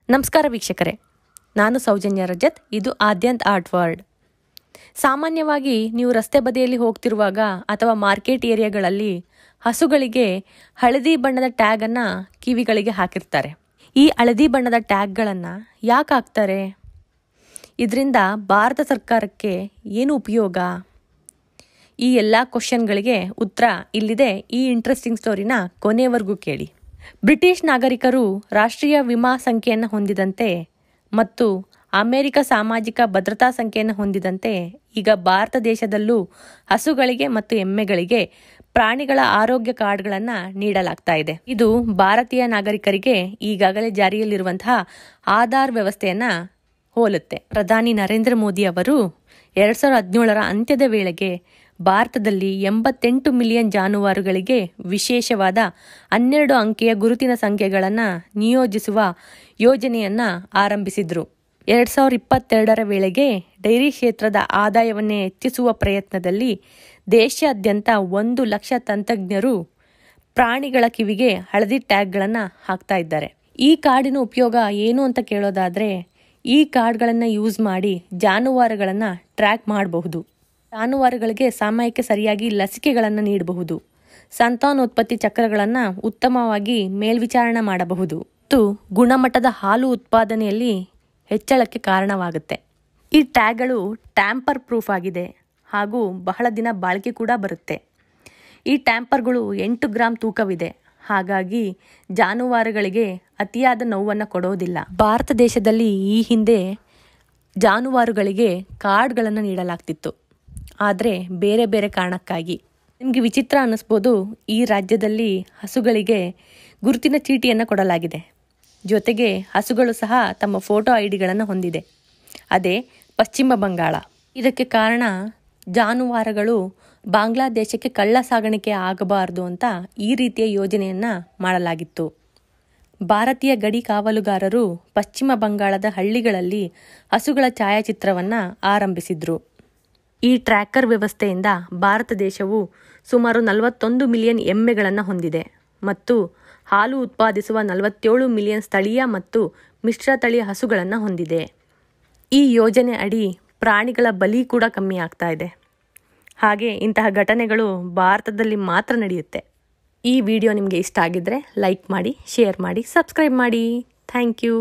ನಮಸ್ಕಾರ ವೀಕ್ಷಕರೇ, ನಾನು ಸೌಜನ್ಯ ರಜತ್. ಇದು ಆದ್ಯಂತ್ ಆರ್ಟ್ ವರ್ಲ್ಡ್. ಸಾಮಾನ್ಯವಾಗಿ ನೀವು ರಸ್ತೆ ಬದಿಯಲ್ಲಿ ಹೋಗ್ತಿರುವಾಗ ಅಥವಾ ಮಾರ್ಕೆಟ್ ಏರಿಯಾಗಳಲ್ಲಿ ಹಸುಗಳಿಗೆ ಹಳದಿ ಬಣ್ಣದ ಟ್ಯಾಗನ್ನು ಕಿವಿಗಳಿಗೆ ಹಾಕಿರ್ತಾರೆ. ಈ ಹಳದಿ ಬಣ್ಣದ ಟ್ಯಾಗ್ಗಳನ್ನು ಯಾಕೆ ಹಾಕ್ತಾರೆ? ಇದರಿಂದ ಭಾರತ ಸರ್ಕಾರಕ್ಕೆ ಏನು ಉಪಯೋಗ? ಈ ಎಲ್ಲ ಕ್ವಶನ್ಗಳಿಗೆ ಉತ್ತರ ಇಲ್ಲಿದೆ. ಈ ಇಂಟ್ರೆಸ್ಟಿಂಗ್ ಸ್ಟೋರಿನ ಕೊನೆಯವರೆಗೂ ಕೇಳಿ. ಬ್ರಿಟಿಷ್ ನಾಗರಿಕರು ರಾಷ್ಟ್ರೀಯ ವಿಮಾ ಸಂಖ್ಯೆಯನ್ನು ಹೊಂದಿದಂತೆ ಮತ್ತು ಅಮೆರಿಕ ಸಾಮಾಜಿಕ ಭದ್ರತಾ ಸಂಖ್ಯೆಯನ್ನು ಹೊಂದಿದಂತೆ ಈಗ ಭಾರತ ದೇಶದಲ್ಲೂ ಹಸುಗಳಿಗೆ ಮತ್ತು ಎಮ್ಮೆಗಳಿಗೆ ಪ್ರಾಣಿಗಳ ಆರೋಗ್ಯ ಕಾರ್ಡ್ಗಳನ್ನು ನೀಡಲಾಗ್ತಾ ಇದೆ. ಇದು ಭಾರತೀಯ ನಾಗರಿಕರಿಗೆ ಈಗಾಗಲೇ ಜಾರಿಯಲ್ಲಿರುವಂತಹ ಆಧಾರ್ ವ್ಯವಸ್ಥೆಯನ್ನು ಹೋಲುತ್ತೆ. ಪ್ರಧಾನಿ ನರೇಂದ್ರ ಮೋದಿ ಅವರು 2017ರ ಅಂತ್ಯದ ವೇಳೆಗೆ ಭಾರತದಲ್ಲಿ 88 ಮಿಲಿಯನ್ ಜಾನುವಾರುಗಳಿಗೆ ವಿಶೇಷವಾದ 12 ಅಂಕೆಯ ಗುರುತಿನ ಸಂಖ್ಯೆಗಳನ್ನು ನಿಯೋಜಿಸುವ ಯೋಜನೆಯನ್ನು ಆರಂಭಿಸಿದ್ರು. 2022ರ ವೇಳೆಗೆ ಡೈರಿ ಕ್ಷೇತ್ರದ ಆದಾಯವನ್ನೇ ಹೆಚ್ಚಿಸುವ ಪ್ರಯತ್ನದಲ್ಲಿ ದೇಶಾದ್ಯಂತ 1 ಲಕ್ಷ ತಂತ್ರಜ್ಞರು ಪ್ರಾಣಿಗಳ ಕಿವಿಗೆ ಹಳದಿ ಟ್ಯಾಗ್ಗಳನ್ನು ಹಾಕ್ತಾ ಇದ್ದಾರೆ. ಈ ಕಾರ್ಡಿನ ಉಪಯೋಗ ಏನು ಅಂತ ಕೇಳೋದಾದರೆ, ಈ ಕಾರ್ಡ್ಗಳನ್ನು ಯೂಸ್ ಮಾಡಿ ಜಾನುವಾರುಗಳನ್ನು ಟ್ರ್ಯಾಕ್ ಮಾಡಬಹುದು. ಜಾನುವಾರುಗಳಿಗೆ ಸಮಯಕ್ಕೆ ಸರಿಯಾಗಿ ಲಸಿಕೆಗಳನ್ನು ನೀಡಬಹುದು. ಸಂತಾನೋತ್ಪತ್ತಿ ಚಕ್ರಗಳನ್ನು ಉತ್ತಮವಾಗಿ ಮೇಲ್ವಿಚಾರಣೆ ಮಾಡಬಹುದು ಮತ್ತು ಗುಣಮಟ್ಟದ ಹಾಲು ಉತ್ಪಾದನೆಯಲ್ಲಿ ಹೆಚ್ಚಳಕ್ಕೆ ಕಾರಣವಾಗುತ್ತೆ. ಈ ಟ್ಯಾಗ್ಗಳು ಟ್ಯಾಂಪರ್ ಪ್ರೂಫ್ ಆಗಿದೆ ಹಾಗೂ ಬಹಳ ದಿನ ಬಾಳಿಕೆ ಕೂಡ ಬರುತ್ತೆ. ಈ ಟ್ಯಾಂಪರ್ಗಳು 8 ಗ್ರಾಂ ತೂಕವಿದೆ. ಹಾಗಾಗಿ ಜಾನುವಾರುಗಳಿಗೆ ಅತಿಯಾದ ನೋವನ್ನು ಕೊಡೋದಿಲ್ಲ. ಭಾರತ ದೇಶದಲ್ಲಿ ಈ ಹಿಂದೆ ಜಾನುವಾರುಗಳಿಗೆ ಕಾರ್ಡ್ಗಳನ್ನು ನೀಡಲಾಗ್ತಿತ್ತು, ಆದರೆ ಬೇರೆ ಬೇರೆ ಕಾರಣಕ್ಕಾಗಿ. ನಿಮಗೆ ವಿಚಿತ್ರ ಅನ್ನಿಸ್ಬೋದು, ಈ ರಾಜ್ಯದಲ್ಲಿ ಹಸುಗಳಿಗೆ ಗುರುತಿನ ಚೀಟಿಯನ್ನು ಕೊಡಲಾಗಿದೆ. ಜೊತೆಗೆ ಹಸುಗಳು ಸಹ ತಮ್ಮ ಫೋಟೋ ಐಡಿಗಳನ್ನು ಹೊಂದಿದೆ. ಅದೇ ಪಶ್ಚಿಮ ಬಂಗಾಳ. ಇದಕ್ಕೆ ಕಾರಣ ಜಾನುವಾರುಗಳು ಬಾಂಗ್ಲಾದೇಶಕ್ಕೆ ಕಳ್ಳ ಸಾಗಾಣಿಕೆ ಆಗಬಾರದು ಅಂತ ಈ ರೀತಿಯ ಯೋಜನೆಯನ್ನು ಮಾಡಲಾಗಿತ್ತು. ಭಾರತೀಯ ಗಡಿ ಕಾವಲುಗಾರರು ಪಶ್ಚಿಮ ಬಂಗಾಳದ ಹಳ್ಳಿಗಳಲ್ಲಿ ಹಸುಗಳ ಛಾಯಾಚಿತ್ರವನ್ನು ಆರಂಭಿಸಿದ್ರು. ಈ ಟ್ರ್ಯಾಕರ್ ವ್ಯವಸ್ಥೆಯಿಂದ ಭಾರತ ದೇಶವು ಸುಮಾರು 41 ಮಿಲಿಯನ್ ಎಮ್ಮೆಗಳನ್ನು ಹೊಂದಿದೆ ಮತ್ತು ಹಾಲು ಉತ್ಪಾದಿಸುವ 47 ಮಿಲಿಯನ್ ಸ್ಥಳೀಯ ಮತ್ತು ಮಿಶ್ರತಳಿ ಹಸುಗಳನ್ನು ಹೊಂದಿದೆ. ಈ ಯೋಜನೆ ಅಡಿ ಪ್ರಾಣಿಗಳ ಬಲಿ ಕೂಡ ಕಮ್ಮಿ ಆಗ್ತಾ ಇದೆ. ಹಾಗೆ ಇಂತಹ ಘಟನೆಗಳು ಭಾರತದಲ್ಲಿ ಮಾತ್ರ ನಡೆಯುತ್ತೆ. ಈ ವಿಡಿಯೋ ನಿಮಗೆ ಇಷ್ಟ ಆಗಿದ್ರೆ ಲೈಕ್ ಮಾಡಿ, ಶೇರ್ ಮಾಡಿ, ಸಬ್ಸ್ಕ್ರೈಬ್ ಮಾಡಿ. Thank you.